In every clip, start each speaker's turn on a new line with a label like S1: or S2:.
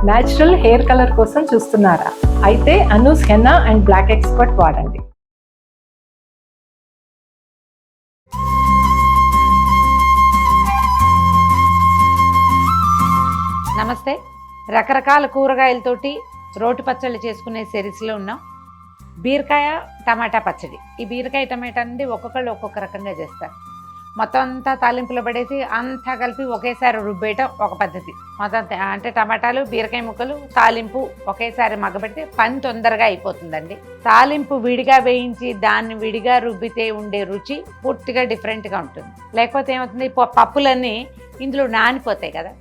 S1: Natural hair colour కోసం చూస్తున్నారా? అయితే Anoos henna and black expert వాడండి.
S2: నమస్తే. రకరకాల కూరగాయలతోటి రోటి పచ్చళ్ళు చేసుకునే సిరీస్లో ఉన్నాం. బీరకాయ టమాటా పచ్చడి. ఈ బీరకాయ టమాటా అనేది ఒక్కొక్కళ్ళు ఒక్కొక్క రకంగా చేస్తారు. మొత్తం అంతా తాలింపులో పడేసి అంతా కలిపి ఒకేసారి రుబ్బేయటం ఒక పద్ధతి. మొత్తం అంటే టమాటాలు, బీరకాయ ముక్కలు, తాలింపు ఒకేసారి మగ్గబెడితే పని తొందరగా అయిపోతుందండి. తాలింపు విడిగా వేయించి దాన్ని విడిగా రుబ్బితే ఉండే రుచి పూర్తిగా డిఫరెంట్గా ఉంటుంది. లేకపోతే ఏమవుతుంది, పప్పులన్నీ ఇందులో నానిపోతాయి కదా,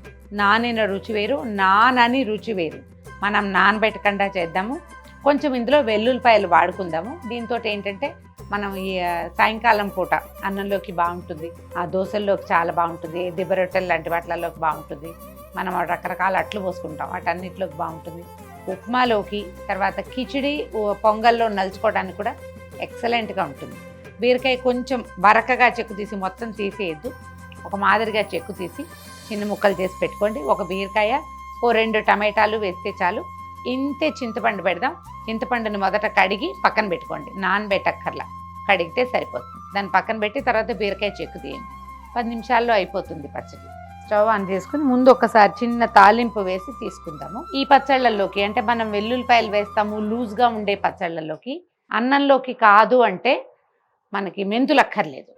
S2: నానిన రుచి వేరు, నానని రుచి వేరు. మనం నానబెట్టకుండా చేద్దాము. కొంచెం ఇందులో వెల్లుల్లిపాయలు వాడుకుందాము. దీంతో ఏంటంటే మనం ఈ సాయంకాలం పూట అన్నంలోకి బాగుంటుంది, ఆ దోశల్లోకి చాలా బాగుంటుంది, దిబ్బ రొట్టెలు లాంటి వాటిలోకి బాగుంటుంది. మనం రకరకాల అట్లు పోసుకుంటాం, వాటన్నిటిలోకి బాగుంటుంది. ఉప్మాలోకి, తర్వాత కిచిడి, పొంగల్లో నలుచుకోవడానికి కూడా ఎక్సలెంట్గా ఉంటుంది. బీరకాయ కొంచెం బరకగా చెక్కు తీసి మొత్తం తీసేయద్దు, ఒక మాదిరిగా చెక్కు తీసి చిన్న ముక్కలు చేసి పెట్టుకోండి. ఒక బీరకాయ, 2 టమాటాలు వేస్తే చాలు. ఇంతే చింతపండు పెడదాం. చింతపండుని మొదట కడిగి పక్కన పెట్టుకోండి, నానబెట్టక్కర్లా, కడిగితే సరిపోతుంది. దాన్ని పక్కన పెట్టి తర్వాత బీరకాయ చెక్కు తీయండి. 10 నిమిషాల్లో అయిపోతుంది పచ్చడి. స్టవ్ ఆన్ చేసుకుని ముందు ఒకసారి చిన్న తాలింపు వేసి తీసుకుందాము. ఈ పచ్చళ్ళల్లోకి అంటే మనం వెల్లుల్లిపాయలు వేస్తాము లూజ్గా ఉండే పచ్చళ్ళల్లోకి. అన్నంలోకి కాదు అంటే మనకి మెంతులు అక్కర్లేదు.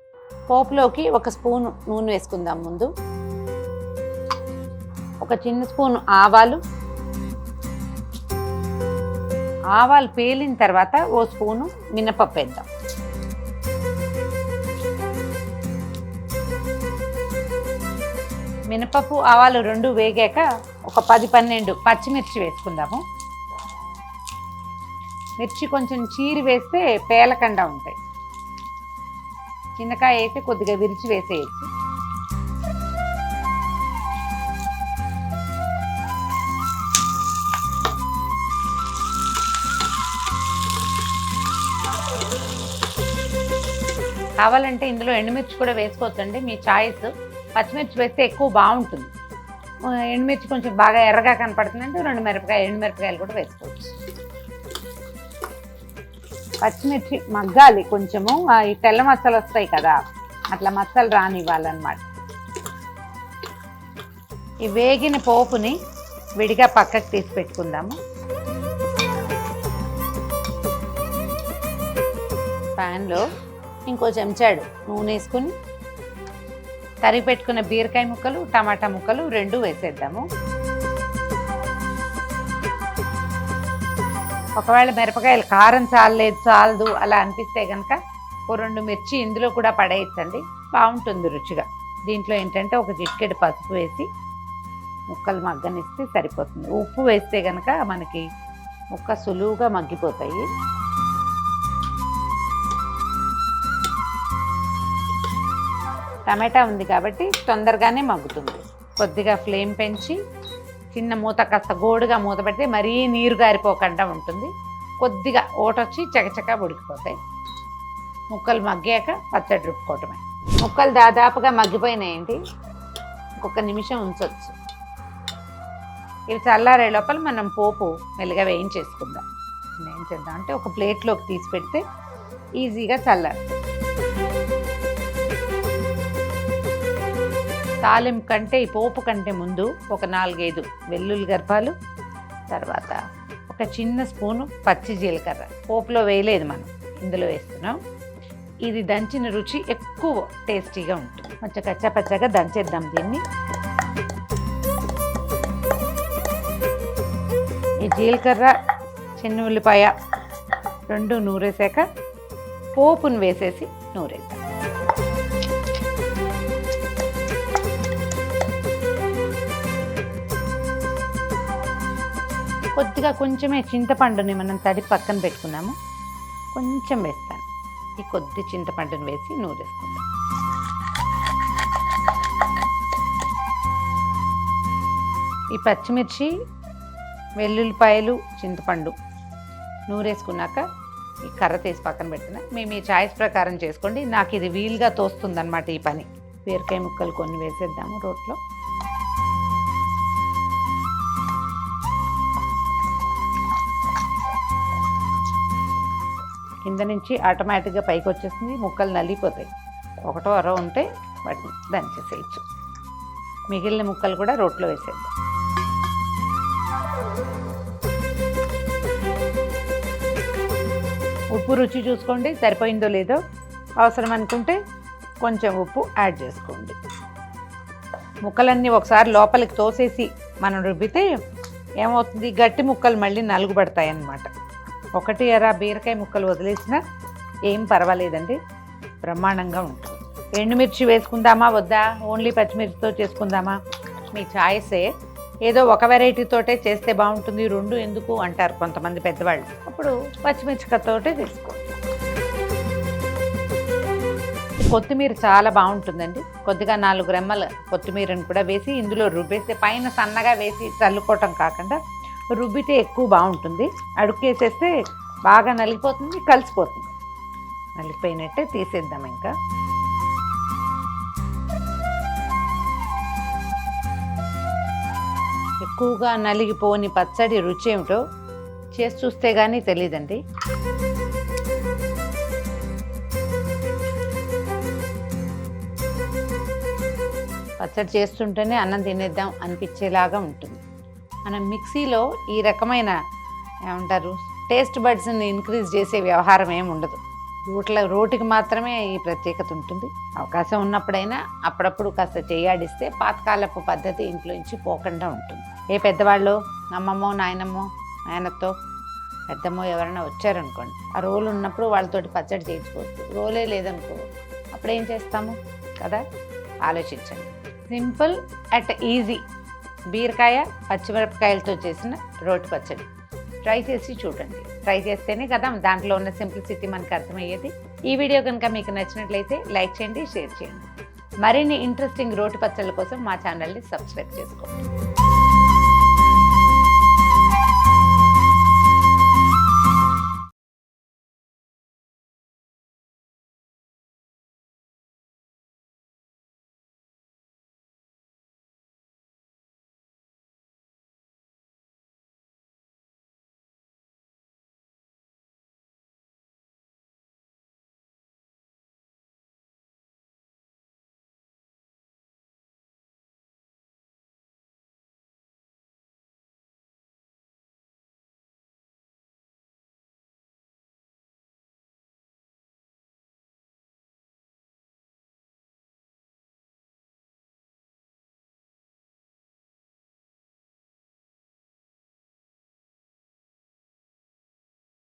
S2: పోపులోకి 1 స్పూను నూనె వేసుకుందాం. ముందు ఒక చిన్న స్పూను ఆవాలు పేలిన తర్వాత 1 స్పూను మినపప్పు వేద్దాం. మినపప్పు, ఆవాలు 2 వేగాక ఒక 10-12 పచ్చిమిర్చి వేసుకుందాము. మిర్చి కొంచెం చీరి వేస్తే పేలకుండా ఉంటాయి. చిన్నకాయ అయితే కొద్దిగా విరిచి వేసేయచ్చు. కావాలంటే ఇందులో ఎండుమిర్చి కూడా వేసుకోవచ్చండి, మీ చాయిస్. పచ్చిమిర్చి వేస్తే ఎక్కువ బాగుంటుంది. ఎండుమిర్చి కొంచెం బాగా ఎర్రగా కనపడుతుందంటే 2 ఎండుమిరపకాయలు కూడా వేసుకోవచ్చు. పచ్చిమిర్చి మగ్గాలి కొంచెము, ఈ తెల్ల మచ్చలు వస్తాయి కదా, అట్లా మచ్చలు రానివ్వాలన్నమాట. ఈ వేగిన పోపుని విడిగా పక్కకు తీసి పెట్టుకుందాము. ప్యాన్లో ఇంకో చెంచాడు నూనె వేసుకుని తరిగి పెట్టుకున్న బీరకాయ ముక్కలు, టమాటా ముక్కలు 2 వేసేద్దాము. ఒకవేళ మిరపకాయలు కారం చాలదు అలా అనిపిస్తే కనుక 2 మిర్చి ఇందులో కూడా పడేయచ్చండి, బాగుంటుంది రుచిగా. దీంట్లో ఏంటంటే ఒక చిటికెడు పసుపు వేసి ముక్కలు మగ్గనిస్తే సరిపోతుంది. ఉప్పు వేస్తే కనుక మనకి ముక్క సులువుగా మగ్గిపోతాయి. టమాటా ఉంది కాబట్టి తొందరగానే మగ్గుతుంది. కొద్దిగా ఫ్లేమ్ పెంచి చిన్న మూత, కాస్త గోడుగా మూత పెడితే మరీ నీరు గారిపోకుండా ఉంటుంది. కొద్దిగా ఓటొచ్చి చకచకా ఉడికిపోతాయి. ముక్కలు మగ్గాక పచ్చడి రుబ్బుకోవటమే. ముక్కలు దాదాపుగా మగ్గిపోయినాయండి, ఇంకొక నిమిషం ఉంచవచ్చు. ఇవి చల్లారే లోపల మనం పోపు మెల్లగా వేయించేసుకుందాం. ఏం చేద్దాం అంటే ఒక ప్లేట్లోకి తీసి పెడితే ఈజీగా చల్లారుతుంది. తాలింపు కంటే, ఈ పోపు కంటే ముందు ఒక 4-5 వెల్లుల్లి గర్భాలు, తర్వాత ఒక చిన్న స్పూను పచ్చి జీలకర్ర. పోపులో వేయలేదు మనం, ఇందులో వేస్తున్నాం. ఇది దంచిన రుచి ఎక్కువ టేస్టీగా ఉంటుంది. కొంచెం కచ్చాపచ్చాగా దంచేద్దాం దీన్ని. ఈ జీలకర్ర, చిన్న ఉల్లిపాయ 2 నూరేసాక పోపును వేసేసి నూరేద్దాం. కొద్దిగా కొంచెమే చింతపండుని మనం తడిపి పక్కన పెట్టుకున్నాము, కొంచెం వేస్తాను. ఈ కొద్ది చింతపండుని వేసి నూరేసుకుందాం. ఈ పచ్చిమిర్చి, వెల్లుల్లిపాయలు, చింతపండు నూరేసుకున్నాక ఈ కర్ర తీసి పక్కన పెడుతున్నా. మేము మీ చాయిస్ ప్రకారం చేసుకోండి, నాకు ఇది వీలుగా తోస్తుందన్నమాట ఈ పని. బీరకాయ ముక్కలు కొన్ని వేసేద్దాము రోట్లో. కింద నుంచి ఆటోమేటిక్గా పైకి వచ్చేస్తుంది, ముక్కలు నలిగిపోతాయి. ఒకటో అరో ఉంటే వాటిని దంచేసేయచ్చు. మిగిలిన ముక్కలు కూడా రోట్లో వేసేద్దాం. ఉప్పు రుచి చూసుకోండి, సరిపోయిందో లేదో. అవసరం అనుకుంటే కొంచెం ఉప్పు యాడ్ చేసుకోండి. ముక్కలన్నీ ఒకసారి లోపలికి తోసేసి మనం రుబ్బితే ఏమవుతుంది, గట్టి ముక్కలు మళ్ళీ నలుగుబడతాయి అన్నమాట. ఒకటి అర బీరకాయ ముక్కలు వదిలేసినా ఏం పర్వాలేదండి, బ్రహ్మాండంగా ఉంటుంది. ఎండుమిర్చి వేసుకుందామా వద్దా, ఓన్లీ పచ్చిమిర్చితో చేసుకుందామా, మీ ఛాయిసే. ఏదో ఒక వెరైటీతోటే చేస్తే బాగుంటుంది, రెండు ఎందుకు అంటారు కొంతమంది పెద్దవాళ్ళు. అప్పుడు పచ్చిమిర్చితోటే తీసుకోండి. కొత్తిమీర చాలా బాగుంటుందండి. కొద్దిగా 4 రెమ్మల కొత్తిమీరను కూడా వేసి ఇందులో రుబ్బేస్తే, పైన సన్నగా వేసి చల్లుకోవటం కాకుండా రుబ్బితే ఎక్కువ బాగుంటుంది. అడుక్కేసేస్తే బాగా నలిగిపోతుంది, కలిసిపోతుంది. నలిగిపోయినట్టే తీసేద్దాం. ఇంకా ఎక్కువగా నలిగిపోని పచ్చడి రుచి ఏమిటో చేసి చూస్తే కానీ తెలియదండి. పచ్చడి చేస్తుంటేనే అన్నం తినేద్దాం అనిపించేలాగా ఉంటుంది. మనం మిక్సీలో ఈ రకమైన ఏమంటారు టేస్ట్ బడ్స్ని ఇంక్రీజ్ చేసే వ్యవహారం ఏమి ఉండదు. రోటికి మాత్రమే ఈ ప్రత్యేకత ఉంటుంది. అవకాశం ఉన్నప్పుడైనా అప్పుడప్పుడు కాస్త చేయాడిస్తే పాతకాలపు పద్ధతి ఇంట్లో నుంచి పోకుండా ఉంటుంది. ఏ పెద్దవాళ్ళు, అమ్మమ్మో నాయనమ్మో నాయనతో పెద్దమ్మో ఎవరైనా వచ్చారనుకోండి, ఆ రోలు ఉన్నప్పుడు వాళ్ళతోటి పచ్చడి చేయించుకోవచ్చు. రోలే లేదనుకో అప్పుడు ఏం చేస్తాము కదా, ఆలోచించండి. సింపుల్ అట్ ఈజీ బీరకాయ పచ్చిమిరపకాయలతో చేసిన రోటి పచ్చడి ట్రై చేసి చూడండి. ట్రై చేస్తేనే కదా దాంట్లో ఉన్న సింప్లిసిటీ మనకు అర్థమయ్యేది. ఈ వీడియో కనుక మీకు నచ్చినట్లయితే లైక్ చేయండి, షేర్ చేయండి. మరిన్ని ఇంట్రెస్టింగ్ రోటి పచ్చళ్ళ కోసం మా ఛానల్ని సబ్స్క్రైబ్ చేసుకోండి.